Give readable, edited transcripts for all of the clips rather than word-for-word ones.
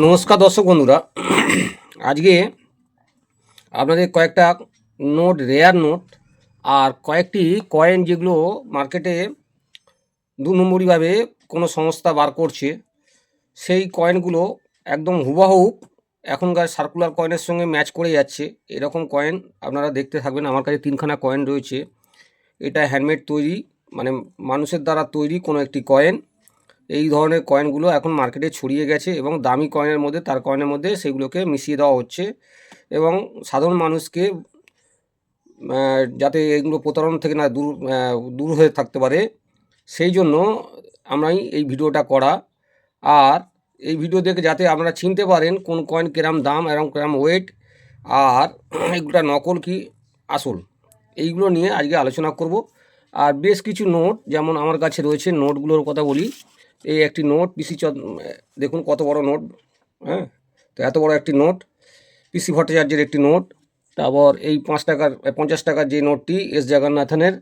নমস্কার দর্শক বন্ধুরা, আজকে আপনাদের কয়েকটা নোট, রেয়ার নোট আর কয়েকটি কয়েন যেগুলো মার্কেটে ২ নম্বরিভাবে কোনো সংস্থা বার করছে, সেই কয়েনগুলো একদম হুবাহু এখনকার সার্কুলার কয়েনের সঙ্গে ম্যাচ করে যাচ্ছে। এরকম কয়েন আপনারা দেখতে থাকবেন। আমার কাছে ৩ খানা কয়েন রয়েছে। এটা হ্যান্ডমেড তৈরি, মানে মানুষের দ্বারা তৈরি কোনো একটি কয়েন। এই ধরনের কয়েনগুলো এখন মার্কেটে ছড়িয়ে গেছে এবং দামি কয়েনের মধ্যে, তার কয়েনের মধ্যে সেগুলোকে মিশিয়ে দেওয়া হচ্ছে এবং সাধারণ মানুষকে যাতে এগুলো প্রতারণা থেকে না দূর হয়ে থাকতে পারে, সেই জন্য আমরাই এই ভিডিওটা করা। আর এই ভিডিও দেখে যাতে আপনারা চিনতে পারেন কোন কয়েন কিরম দাম এবং কিরম ওয়েট, আর এগুলো নকল কি আসল, এইগুলো নিয়ে আজকে আলোচনা করব। আর বেশ কিছু নোট যেমন আমার কাছে রয়েছে, নোটগুলোর কথা বলি। এই একটি নোট দেখুন কত বড় নোট, হ্যাঁ, তো এত বড় একটি নোট, পিসি ভট্টাচার্যের একটি নোট। তারপর এই ৫ টাকার ৫০ টাকার যে নোটটি এস জগন্নাথনের।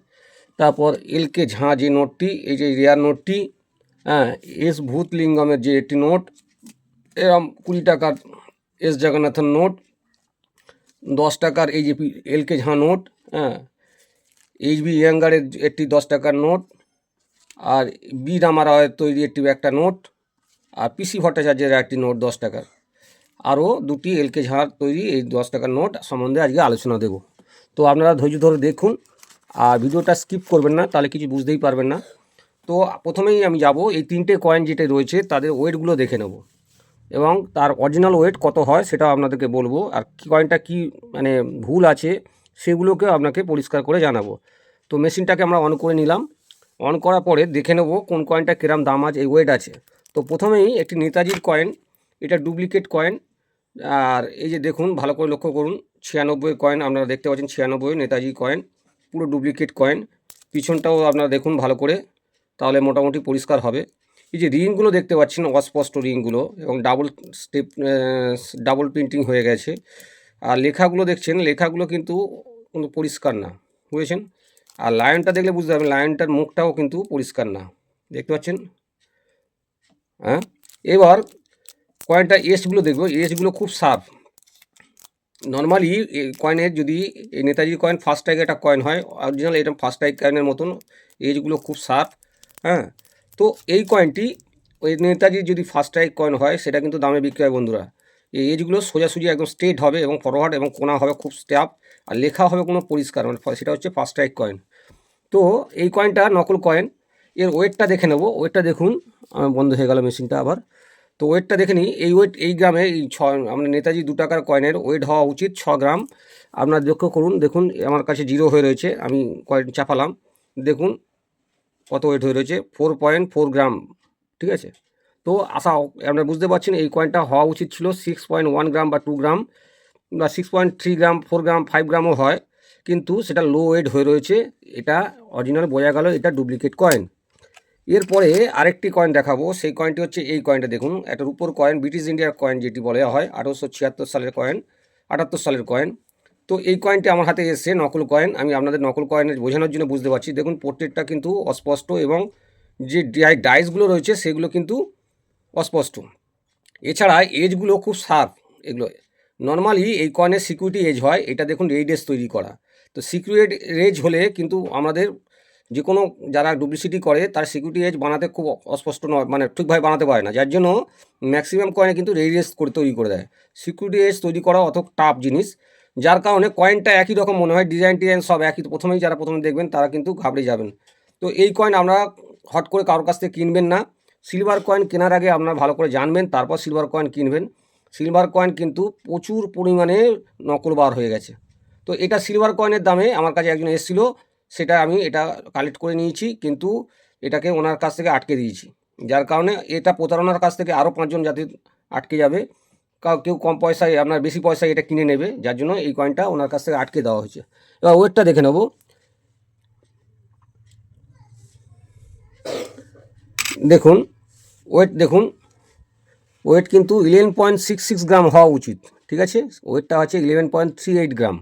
তারপর এলকে ঝাঁ যে নোটটি, এই যে রেয়ার নোটটি, হ্যাঁ, এস ভূতলিঙ্গমের যে একটি নোট, এরম ২০ টাকার এস জগন্নাথন নোট, ১০ টাকার এই যে এলকে ঝাঁ নোট, হ্যাঁ, এইচবি ইয়েঙ্গারের একটি ১০ টাকার নোট, আর বি রামারায়ের তৈরি একটি একটা নোট, আর পিসি ভট্টাচার্যের একটি নোট ১০ টাকার। আরও দুটি এলকে ঝাঁর তৈরি এই ১০ টাকার নোট সম্বন্ধে আজকে আলোচনা দেব। তো আপনারা ধৈর্য ধরে দেখুন আর ভিডিওটা স্কিপ করবেন না, তাহলে কিছু বুঝতেই পারবেন না। তো প্রথমেই আমি যাব এই ৩টে কয়েন যেটা রয়েছে তাদের ওয়েটগুলো দেখে নেব এবং তার অরিজিনাল ওয়েট কত হয় সেটাও আপনাদেরকে বলবো, আর কি কয়েনটা কি মানে ভুল আছে সেগুলোকে আপনাকে পরিষ্কার করে জানাবো। তো মেশিনটাকে আমরা অন করে নিলাম। অন করার পরে দেখে নেব কোন কয়েনটা কিরম দাম আছে, এই ওয়েট আছে। তো প্রথমেই একটি নেতাজির কয়েন, এটা ডুপ্লিকেট কয়েন। আর এই যে দেখুন, ভালো করে লক্ষ্য করুন, ৯৬ কয়েন আপনারা দেখতে পাচ্ছেন, ৯৬ নেতাজি কয়েন, পুরো ডুপ্লিকেট কয়েন। পিছনটাও আপনারা দেখুন ভালো করে, তাহলে মোটামুটি পরিষ্কার হবে। এই যে রিংগুলো দেখতে পাচ্ছেন, অস্পষ্ট রিংগুলো, এবং ডাবল প্রিন্টিং হয়ে গেছে। আর লেখাগুলো দেখছেন, লেখাগুলো কিন্তু কোনো পরিষ্কার না, বুঝেছেন। আর লায়নটা দেখলে বুঝতে পারবেন, লায়নটার মুখটাও কিন্তু পরিষ্কার না, দেখতে পাচ্ছেন। হ্যাঁ, এবার কয়েনটা এজগুলো দেখবো, এজগুলো খুব শার্প। নর্মালি এই কয়েনের, যদি এই নেতাজির কয়েন ফার্স্ট টাইগ একটা কয়েন হয়, অরিজিনাল এটা ফার্স্ট টাইগ কয়েনের মতন, এজগুলো খুব শার্প। হ্যাঁ, তো এই কয়েনটি ওই নেতাজির যদি ফার্স্ট টাইগ কয়েন হয় সেটা কিন্তু দামে বিক্রি হয় বন্ধুরা। এই এজগুলো সোজাসুজি একদম স্ট্রেট হবে এবং ফরওয়ার্ড, এবং কোনা হবে খুব স্ট্যাপ, আর লেখা হবে কোনো পরিষ্কার, মানে সেটা হচ্ছে ফার্স্ট টাইগ কয়েন। তো এই কয়েনটা নকল কয়েন। এর ওয়েটটা দেখে নেব। ওয়েটটা দেখুন, বন্ধ হয়ে গেল মেশিনটা আবার। তো ওয়েটটা দেখে নিই। এই ওয়েট, এই গ্রামে, এই আমরা নেতাজি ২ টাকার কয়েনের ওয়েট হওয়া উচিত ৬ গ্রাম। আপনার লক্ষ্য করুন, দেখুন আমার কাছে 0 হয়ে রয়েছে, আমি কয়েন চাপালাম, দেখুন কত ওয়েট হয়ে রয়েছে, 4.4 গ্রাম, ঠিক আছে। তো আপনারা বুঝতে পারছেন এই কয়েনটা হওয়া উচিত ছিল 6.1 গ্রাম বা 2 গ্রাম বা 6.3 গ্রাম, 4 গ্রাম, 5 গ্রামও হয়, কিন্তু সেটা লো ওয়েট হয়ে রয়েছে। এটা অরিজিনাল বোঝা গেল, এটা ডুপ্লিকেট কয়েন। এরপরে আরেকটি কয়েন দেখাবো, সেই কয়েনটি হচ্ছে এই কয়েনটা দেখুন, একটা রূপোর কয়েন, ব্রিটিশ ইন্ডিয়ার কয়েন যেটি বলা হয়, ১৮৭৬ সালের কয়েন, ৭৮ সালের কয়েন। তো এই কয়েনটি আমার হাতে এসছে, নকল কয়েন। আমি আপনাদের নকল কয়েনের বোঝানোর জন্য বুঝতে পারছি, দেখুন পোর্ট্রেটটা কিন্তু অস্পষ্ট, এবং যে ডাইসগুলো রয়েছে সেগুলো কিন্তু অস্পষ্ট। এছাড়া এজগুলো খুব শার্প এগুলো। নর্মালি এই কয়েনের সিকিউরিটি এজ হয়, এটা দেখুন রেড এজ তৈরি করা। তো সিকিউরিটি এজ হলে কিন্তু আমাদের যে কোনো যারা ডুপ্লিসিটি করে তার সিকিউরিটি এজ বানাতে খুব অস্পষ্ট নয়, মানে ঠিকভাবে বানাতে পারে না, যার জন্য ম্যাক্সিমাম কয়েনে কিন্তু রেড এজ করে তৈরি করে দেয়। সিকিউরিটি এজ তৈরি করা অত টাফ জিনিস, যার কারণে কয়েনটা একই রকম মনে হয়, ডিজাইন সব একই। প্রথমেই যারা প্রথমে দেখবেন তারা কিন্তু ঘাবড়ে যাবেন। তো এই কয়েন আমরা হট করে কারোর কাছ থেকে কিনবেন না। সিলভার কয়েন কেনার আগে আপনারা ভালো করে জানবেন, তারপর সিলভার কয়েন কিনবেন। সিলভার কয়েন কিন্তু প্রচুর পরিমাণে নকল বার হয়ে গেছে। তো এটা সিলভার কয়েনের দামে আমার কাছে একজন এসেছিলো, সেটা আমি এটা কালেক্ট করে নিয়েছি, কিন্তু এটাকে ওনার কাছ থেকে আটকে দিয়েছি, যার কারণে এটা প্রতারণার কাছ থেকে আরও ৫ জন যাতে আটকে যাবে। কেউ কম পয়সায়, আপনার বেশি পয়সায় এটা কিনে নেবে, যার জন্য এই কয়েনটা ওনার কাছ থেকে আটকে দেওয়া হয়েছে। এবার ওয়েটটা দেখে নেব। দেখুন ওয়েট, দেখুন ওয়েট কিন্তু 11.66 গ্রাম হওয়া উচিত, ঠিক আছে। ওয়েটটা আছে 11.38 গ্রাম।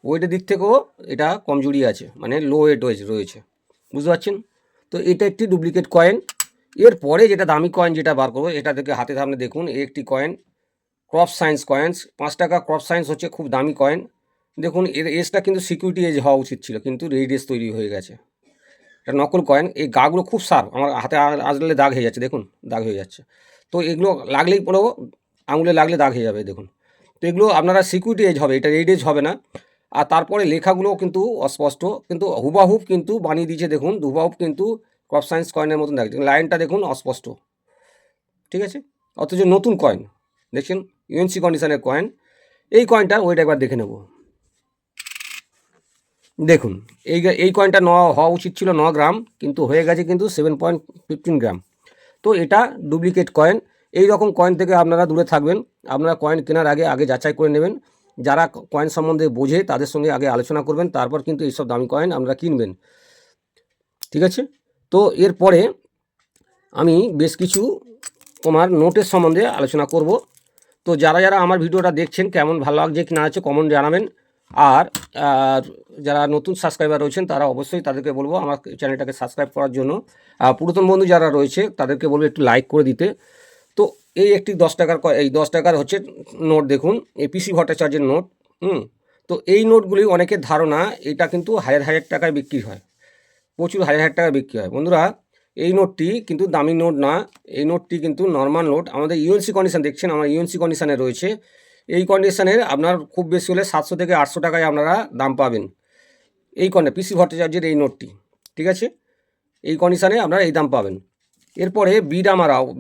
ওয়েটের দিক থেকেও এটা কমজোরি আছে, মানে লো ওয়েট রয়েছে, বুঝতে পারছেন। তো এটা একটি ডুপ্লিকেট কয়েন, এরপরে যেটা দামি কয়েন যেটা বার করবো, এটা থেকে হাতে সামনে দেখুন একটি কয়েন ক্রপ সায়েন্স কয়েন্স, 5 টাকা ক্রপ সায়েন্স হচ্ছে খুব দামি কয়েন। দেখুন এর এজটা কিন্তু সিকিউরিটি এজ হওয়া উচিত ছিল, কিন্তু রেড এজ তৈরি হয়ে গেছে। এটা নকল কয়েন। এই গাগুলো খুব শার্প, আমার হাতে আসলে দাগ হয়ে যাচ্ছে, দেখুন দাগ হয়ে যাচ্ছে। তো এগুলো লাগলেই পুরো আঙুলে লাগলে দাগ হয়ে যাবে দেখুন। তো এগুলো আপনারা সিকিউরিটি এজ হবে, এটা রেড এজ হবে না। আর তারপরে লেখাগুলো কিন্তু অস্পষ্ট, কিন্তু হুবাহুব কিন্তু বানিয়ে দিয়েছে দেখুন, হুবাহুব কিন্তু ক্রপ সায়েন্স কয়েনের মতন দেখছে, লাইনটা দেখুন অস্পষ্ট, ঠিক আছে। অথচ নতুন কয়েন দেখছেন, ইউএনসি কন্ডিশনের কয়েন। এই কয়েনটার ওইটা একবার দেখে নেব। দেখুন এই কয়েনটা হওয়া উচিত ছিল 9 গ্রাম, কিন্তু হয়ে গেছে কিন্তু 7.15 গ্রাম। তো এটা ডুপ্লিকেট কয়েন। এই রকম কয়েন থেকে আপনারা দূরে থাকবেন। আপনারা কয়েন কেনার আগে যাচাই করে নেবেন। যারা কয়েন সম্বন্ধে বোঝে তাদের সঙ্গে আগে আলোচনা করবেন, তারপর কিন্তু এইসব দামি কয়েন আপনারা কিনবেন, ঠিক আছে। তো এরপরে আমি বেশ কিছু তোমার নোটের সম্বন্ধে আলোচনা করব। তো যারা আমার ভিডিওটা দেখছেন কেমন ভালো লাগছে কি না আছে কমেন্ট জানাবেন। আর যারা নতুন সাবস্ক্রাইবার রয়েছেন তারা অবশ্যই তাদেরকে বলবো আমার চ্যানেলটাকে সাবস্ক্রাইব করার জন্য। পুরাতন বন্ধু যারা রয়েছে তাদেরকে বলবো একটু লাইক করে দিতে। তো এই একটি 10 টাকার এই 10 টাকার হচ্ছে নোট, দেখুন এপিসি ভট্টাচার্যের নোট। তো এই নোটগুলি অনেকের ধারণা এটা কিন্তু হাজার হাজার টাকায় বিক্রি হয়, প্রচুর হাজার হাজার টাকা বিক্রি হয়। বন্ধুরা এই নোটটি কিন্তু দামি নোট না, এই নোটটি কিন্তু নর্মাল নোট। আমাদের ইউএনসি কন্ডিশন দেখছেন, আমার ইউএনসি কন্ডিশনে রয়েছে। এই কন্ডিশনের আপনার খুব বেশি হলে 700 থেকে 800 টাকায় আপনারা দাম পাবেন এই পিসি ভট্টাচার্যের এই নোটটি, ঠিক আছে। এই কন্ডিশনে আপনারা এই দাম পাবেন। এরপরে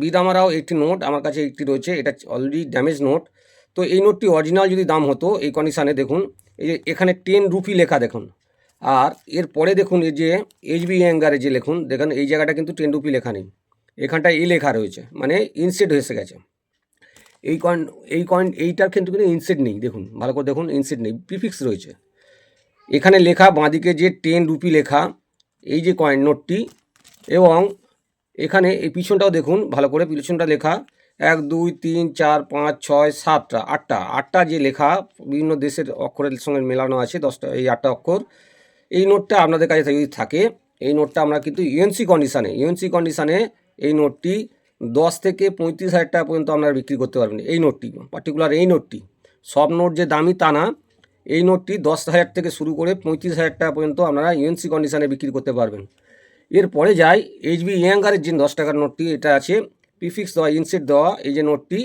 বিদামারাও একটি নোট আমার কাছে একটি রয়েছে, এটা অলরেডি ড্যামেজ নোট। তো এই নোটটি অরিজিনাল যদি দাম হতো এই কন্ডিশনে দেখুন, এই যে এখানে 10 রুপি লেখা দেখুন। আর এরপরে দেখুন এই যে এইচবি অ্যাঙ্গারে যে লিখুন, দেখুন এই জায়গাটা কিন্তু 10 রুপি লেখা নেই, এখানটায় এই লেখা রয়েছে, মানে ইনসেট হয়ে গেছে। এই কয়েন এইটার কিন্তু ইনসেট নেই, দেখুন ভালো করে দেখুন, ইনসেট নেই, প্রিফিক্স রয়েছে। এখানে লেখা বাঁদিকে যে 10 রুপি লেখা এই যে কয়েন নোটটি, এবং এখানে এই পিছনটাও দেখুন ভালো করে, পিছনটা লেখা 1 2 3 4 5 6 7টা 8টা যে লেখা বিভিন্ন দেশের অক্ষরের সঙ্গে মেলানো আছে, 10টা এই 8টা অক্ষর। এই নোটটা আপনাদের কাছে যদি থাকে, এই নোটটা আমরা কিন্তু ইউএনসি কন্ডিশানে এই নোটটি 10 থেকে 35,000 টাকা পর্যন্ত আপনারা বিক্রি করতে পারবেন। এই নোটটি পার্টিকুলার, এই নোটটি, সব নোট যে দামি তা না, এই নোটটি 10,000 থেকে শুরু করে 35,000 টাকা পর্যন্ত আপনারা ইউএনসি কন্ডিশানে বিক্রি করতে পারবেন। এরপরে যাই এইচবি ইয়াঙ্গারের যে 10 টাকার নোটটি, এটা আছে প্রিফিক্স দেওয়া, ইনসেট দেওয়া। এই যে নোটটি,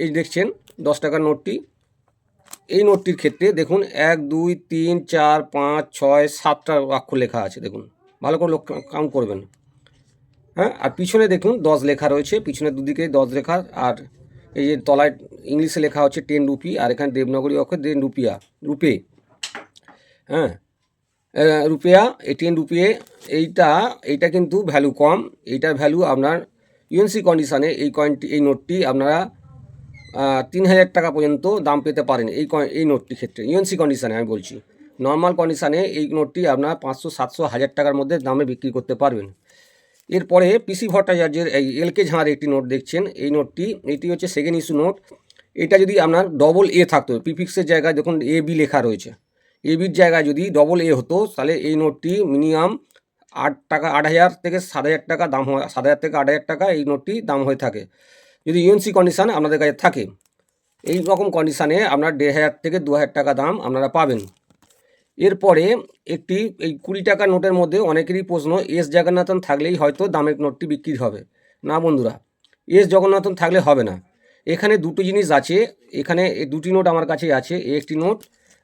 এই দেখছেন 10 টাকার নোটটি, এই নোটটির ক্ষেত্রে দেখুন 1 2 3 4 5 6 7টা অক্ষর লেখা আছে, দেখুন ভালো করে কাউন্ট করবেন। হ্যাঁ, আর পিছনে দেখুন 10 লেখা রয়েছে, পিছনের দুদিকে 10 লেখা। আর এই যে তলায় ইংলিশে লেখা হচ্ছে 10 রুপি, আর এখানে দেবনাগরী অক্ষর 10 রুপে। হ্যাঁ, রুপিয়া 18 রুপিয়ে। এইটা কিন্তু ভ্যালু কম, এইটার ভ্যালু আপনার ইউএনসি কন্ডিশানে এই নোটটি আপনারা 3,000 টাকা পর্যন্ত দাম পেতে পারেন এই নোটটির ক্ষেত্রে, ইউএনসি কন্ডিশানে আমি বলছি। নর্মাল কন্ডিশানে এই নোটটি আপনার 500 700 1000 টাকার মধ্যে দামে বিক্রি করতে পারবেন। এরপরে পিসি ভট্টাচার্যের এই এলকে ঝাঁর একটি নোট দেখছেন, এই নোটটি, এটি হচ্ছে সেকেন্ড ইস্যু নোট। এটা যদি আপনার ডবল এ থাকতো, প্রিফিক্সের জায়গায় দেখুন এ বি লেখা রয়েছে, এ বির জায়গায় যদি ডবল এ হতো তাহলে এই নোটটি মিনিমাম 8,000 থেকে 7,000 টাকা দাম হয়, 7,000 থেকে 8,000 টাকা এই নোটটি দাম হয়ে থাকে যদি ইউএনসি কন্ডিশান আপনাদের কাছে থাকে। এই রকম কন্ডিশানে আপনার 1,500 থেকে 2,000 টাকা দাম আপনারা পাবেন। এরপরে একটি এই 20 টাকার নোটের মধ্যে অনেকেরই প্রশ্ন, এস জগন্নাথন থাকলেই হয়তো দামের নোটটি বিক্রি হবে। না বন্ধুরা, এস জগন্নাথন থাকলে হবে না। এখানে দুটো জিনিস আছে, এখানে এই দুটি নোট আমার কাছে আছে, এ একটি নোট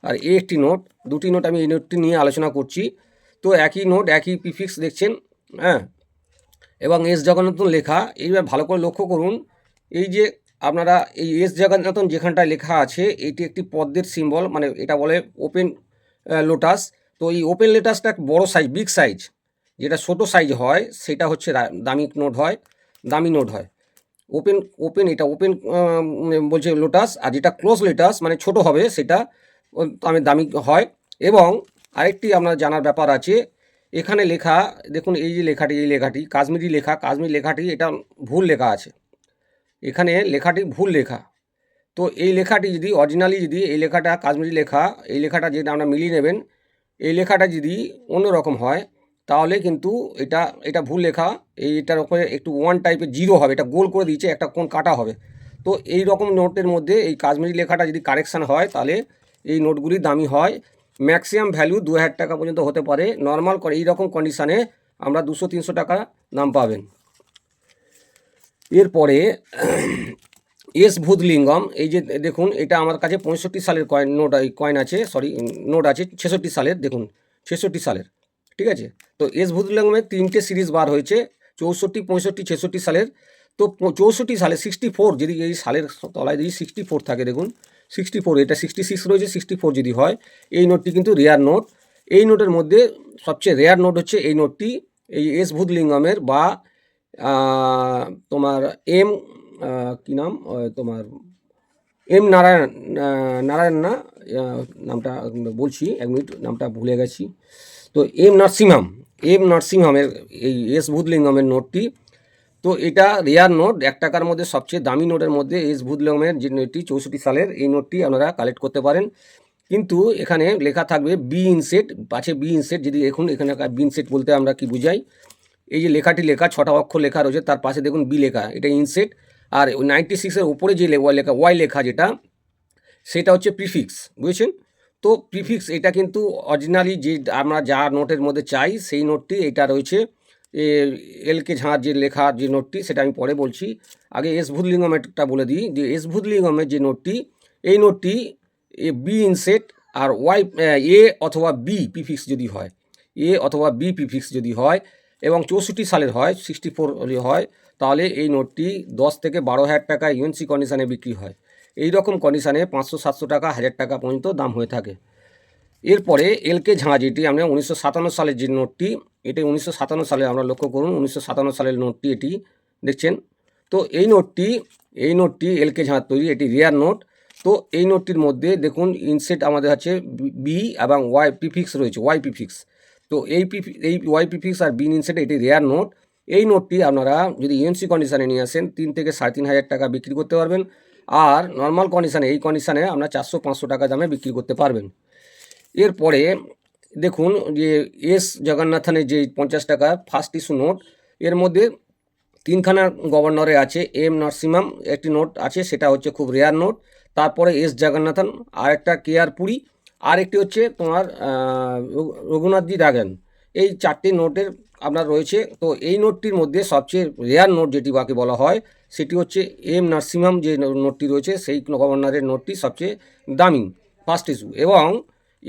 আর এ একটি নোট, দুটি নোট। আমি এই নোটটি নিয়ে আলোচনা করছি। তো একই নোট, একই প্রিফিক্স দেখছেন, হ্যাঁ, এবং এস জগন্নাথন লেখা। এইবার ভালো করে লক্ষ্য করুন, এই যে আপনারা এই এস জগন্নাথন যেখানটায় লেখা আছে, এটি একটি পদ্মের সিম্বল, মানে এটা বলে ওপেন লোটাস। তো এই ওপেন লোটাসটা বড় সাইজ, বিগ সাইজ। যেটা ছোটো সাইজ হয় সেটা হচ্ছে দামি নোট হয়। ওপেন এটা ওপেন বলছে লোটাস, আর যেটা ক্লোজ লোটাস মানে ছোট হবে সেটা দামি হয়। এবং আরেকটি আপনার জানার ব্যাপার আছে, এখানে লেখা দেখুন, এই যে লেখাটি কাশ্মীরি লেখাটি এটা ভুল লেখা আছে, এখানে লেখাটি ভুল লেখা। তো এই লেখাটি যদি অরিজিনালি যদি এই লেখাটা, কাশ্মীরি লেখা, এই লেখাটা যদি অরিজিনালি যদি এই লেখাটা কাশ্মীরি লেখা, এই লেখাটা কাশ্মীরি লেখা, এই লেখাটা কাশ্মীরি লেখা, এই লেখাটা যদি অরিজিনালি যদি এই লেখাটা কাশ্মীরি লেখা, এই লেখাটা যদি অরিজিনালি যদি এই লেখাটা কাশ্মীরি লেখা, এই লেখাটা যদি অন্য রকম হয়, তাহলে কিন্তু এটা এটা ভুল লেখা, এইটার ওপরে একটু ওয়ান টাইপের জিরো হবে, এটা গোল করে দিয়েছে, একটা কোণ কাটা হবে। তো এই রকম নোটের মধ্যে এই কাশ্মীরি লেখাটা যদি কারেকশান হয় তাহলে এই নোটগুলি দামি হয়। ম্যাক্সিমাম ভ্যালু 2000 টাকা পর্যন্ত হতে পারে। নর্মাল করে এইরকম কন্ডিশানে আমরা 200-300 টাকা দাম পাবেন। এরপরে এস ভূতলিঙ্গম, এই যে দেখুন এটা আমার কাছে 65 সালের কয়েন নোট, কয়েন আছে, সরি নোট আছে 66 সালের, দেখুন 66 সালের, ঠিক আছে। তো এস ভূতলিঙ্গমের 3টে সিরিজ বার হয়েছে, 64, 65, 66 সালের। তো 64 সালে 64 যদি এই সালের তলায় যদি 64 থাকে, দেখুন 64, এটা 66 রয়েছে, 64 যদি হয় এই নোটটি কিন্তু রেয়ার নোট। এই নোটের মধ্যে সবচেয়ে রেয়ার নোট হচ্ছে এই নোটটি, এই এস ভূতলিঙ্গমের বা তোমার এম কী নাম তোমার এম নারায়ণ, নারায়ণ না, নামটা বলছি, এক মিনিট, নামটা ভুলে গেছি। তো এম নারসিংহামের এই এস ভূতলিঙ্গমের নোটটি, তো এটা রেয়ার নোট, 1 টাকার মধ্যে সবচেয়ে দামি নোটের মধ্যে এস ভূতলিঙ্গমের যে নোটটি 64 সালের, এই নোটটি আপনারা কালেক্ট করতে পারেন। কিন্তু এখানে লেখা থাকবে বি ইনসেট, পাশে বি ইনসেট, যদি দেখুন এখানে বি ইনসেট বলতে আমরা কি বুঝাই, এই যে লেখাটি লেখা 6টা অক্ষর লেখা রয়েছে, তার পাশে দেখুন বি লেখা, এটা ইনসেট। আর 96-এর উপরে যে ওয়াই লেখা যেটা, সেটা হচ্ছে প্রিফিক্স, বুঝেছেন? তো প্রিফিক্স এটা কিন্তু অরিজিনালি যে আমরা যা নোটের মধ্যে চাই সেই নোটটি এটা রয়েছে। এলকে ঝাঁর যে লেখা যে নোটটি, সেটা আমি পরে বলছি। আগে এস ভূতলিঙ্গমেরটা বলে দিই, যে এস ভূতলিঙ্গমের যে নোটটি, এই নোটটি B inset R Y A অথবা বি প্রিফিক্স যদি হয়, এ অথবা বি প্রিফিক্স যদি হয় এবং 64 সালের হয়, 64 হয়, তাহলে এই নোটটি 10 থেকে 12,000 টাকা ইউএনসি কন্ডিশানে বিক্রি হয়। এই রকম কন্ডিশানে 500-700 টাকা, 1000 টাকা পর্যন্ত দাম হয়ে থাকে। এরপরে এলকে ঝাঁ, যেটি আমরা 1957 সালের যে নোটটি, এটি 1957 সালে, আমরা লক্ষ্য করুন 1957 সালের নোটটি, এটি দেখছেন। তো এই নোটটি এলকে ঝাঁর তৈরি, এটি রেয়ার নোট। তো এই নোটটির মধ্যে দেখুন ইনসেট আমাদের আছে বি এবং ওয়াই প্রিফিক্স রয়েছে, ওয়াই প্রিফিক্স। তো এই ওয়াই প্রিফিক্স আর বি ইনসেট, এটি রেয়ার নোট। এই নোটটি আপনারা যদি ইউএনসি কন্ডিশানে নিয়ে আসেন 3 থেকে 3,500 টাকা বিক্রি করতে পারবেন। আর নর্মাল কন্ডিশানে, এই কন্ডিশানে আপনারা 400-500 টাকা দামে বিক্রি করতে পারবেন। এরপরে দেখুন যে এস জগন্নাথনের যে 50 টাকা ফার্স্ট ইস্যু নোট, এর মধ্যে 3খানা গভর্নরে আছে। এম নরসিংহাম একটি নোট আছে, সেটা হচ্ছে খুব রেয়ার নোট। তারপরে এস জগন্নাথন, আর একটা কে আর পুরী, আর একটি হচ্ছে তোমার রঘুনাথজি রাগন। এই 4টি নোটের আপনার রয়েছে। তো এই নোটটির মধ্যে সবচেয়ে রেয়ার নোট যেটি বাকি বলা হয়, সেটি হচ্ছে এম নরসিংহাম যে নোটটি রয়েছে, সেই গভর্নরের নোটটি সবচেয়ে দামি ফার্স্ট ইস্যু। এবং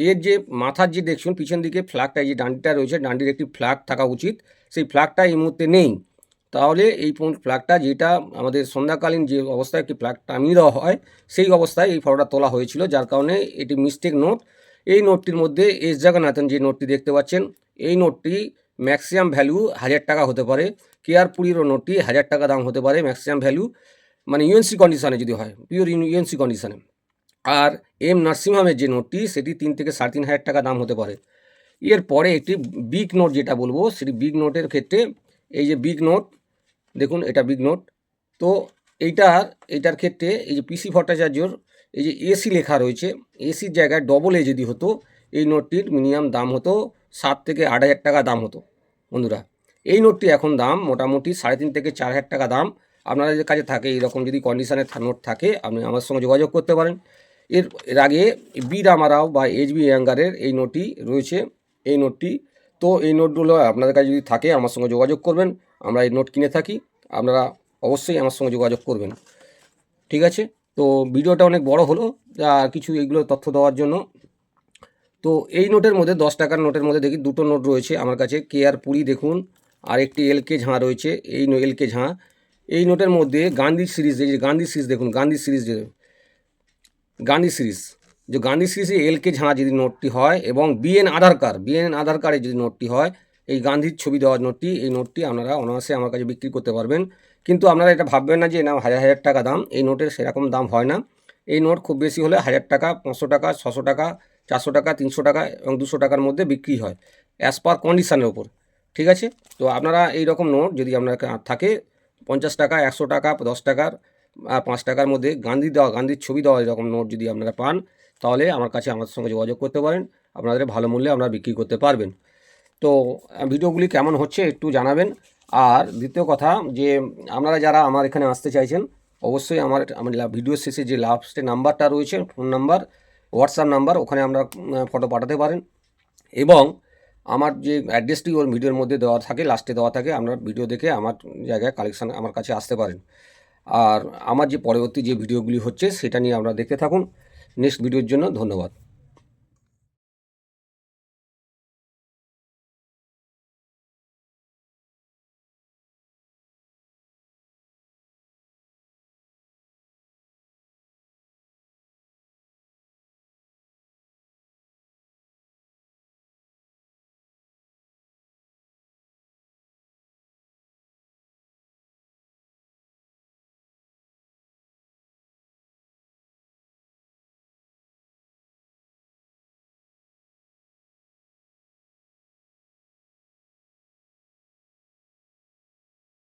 এর যে মাথার যে দেখুন পিছন দিকে ফ্ল্যাগটা, যে ডান্ডিটা রয়েছে, ডান্ডির একটি ফ্ল্যাগ থাকা উচিত, সেই ফ্ল্যাগটা এই মুহূর্তে নেই। তাহলে এই ফ্ল্যাগটা, যেটা আমাদের সন্ধ্যাকালীন যে অবস্থায় একটি ফ্ল্যাগ টানিয়ে দেওয়া হয়, সেই অবস্থায় এই ফটোটা তোলা হয়েছিল, যার কারণে এটি মিস্টেক নোট। এই নোটটির মধ্যে এস জগন্নাথন যে নোটটি দেখতে পাচ্ছেন, এই নোটটি ম্যাক্সিমাম ভ্যালু 1000 টাকা হতে পারে। কে আর পুরীরও নোটটি 1000 টাকা দাম হতে পারে ম্যাক্সিমাম ভ্যালু, মানে ইউএনসি কন্ডিশানে যদি হয়, পিওর ইউএনসি কন্ডিশানে। আর এম নরসিংহামের যে নোটটি, সেটি 3 থেকে 3,500 টাকা দাম হতে পারে। এরপরে একটি বিগ নোট যেটা বলবো, সেটি বিগ নোটের ক্ষেত্রে, এই যে বিগ নোট দেখুন, এটা বিগ নোট। তো এইটার ক্ষেত্রে এই যে পিসি ভট্টাচার্যর এই যে এসি লেখা রয়েছে, এসির জায়গায় ডবল এ যদি হতো, এই নোটটির মিনিমাম দাম হতো 7 থেকে 8,000 টাকা দাম হতো বন্ধুরা। এই নোটটি এখন দাম মোটামুটি 3,500 থেকে 4,000 টাকা দাম। আপনাদের কাছে থাকে এইরকম যদি কন্ডিশনের নোট থাকে, আপনি আমার সঙ্গে যোগাযোগ করতে পারেন। এর আগে বি রামারাও বা এইচবি অ্যাঙ্গারের এই নোটটি রয়েছে, এই নোটটি। তো এই নোটগুলো আপনাদের কাছে যদি থাকে আমার সঙ্গে যোগাযোগ করবেন, আমরা এই নোট কিনে থাকি, আপনারা অবশ্যই আমার সঙ্গে যোগাযোগ করবেন, ঠিক আছে। তো ভিডিওটা অনেক বড় হলো, কিছু এইগুলো তথ্য দেওয়ার জন্য। তো এই নোটের মধ্যে 10 টাকার নোটের মধ্যে দেখি 2টো নোট রয়েছে আমার কাছে, কে আর পুরী দেখুন, আর একটি এলকে ঝাঁ রয়েছে, এই এলকে ঝাঁ। এই নোটের মধ্যে গান্ধী সিরিজ, এই যে গান্ধী সিরিজ দেখুন, গান্ধী সিরিজ যে গান্ধী সিরিজে এলকে ঝাঁ যদি নোটটি হয় এবং বিএন আধার কার্ডে যদি নোটটি হয়, এই গান্ধীর ছবি দেওয়ার নোটটি, এই নোটটি আপনারা অনায়াসে আমার কাছে বিক্রি করতে পারবেন। কিন্তু আপনারা এটা ভাববেন না যে না 1000 টাকা দাম, এই নোটের সেরকম দাম হয় না। এই নোট খুব বেশি হলে 1000 টাকা, 500 টাকা, 600 টাকা, 400 টাকা, 300 টাকা এবং 200 টাকার মধ্যে বিক্রি হয়, অ্যাজ পার কন্ডিশানের ওপর, ঠিক আছে। তো আপনারা এই রকম নোট যদি আপনার থাকে 50 টাকা, 100 টাকা, 10 টাকার, 5 টাকার মধ্যে গান্ধীর ছবি দেওয়া এরকম নোট যদি আপনারা পান, তাহলে আমার সঙ্গে যোগাযোগ করতে পারেন, আপনাদের ভালো মূল্যে আপনারা বিক্রি করতে পারবেন। তো ভিডিওগুলি কেমন হচ্ছে একটু জানাবেন। আর দ্বিতীয় কথা যে আপনারা যারা আমার এখানে আসতে চাইছেন অবশ্যই আমার ভিডিওর শেষে যে লাস্টে নাম্বারটা রয়েছে ফোন নাম্বার, হোয়াটসঅ্যাপ নাম্বার, ওখানে আপনারা ফটো পাঠাতে পারেন। এবং আমার যে অ্যাড্রেসটি ওর ভিডিওর মধ্যে দেওয়া থাকে, লাস্টে দেওয়া থাকে, আপনারা ভিডিও দেখে আমার জায়গায় কালেকশান আমার কাছে আসতে পারেন। আর আমার যে পরবর্তী যে ভিডিওগুলি হচ্ছে সেটা নিয়ে আপনারা দেখতে থাকুন। নেক্সট ভিডিওর জন্য ধন্যবাদ।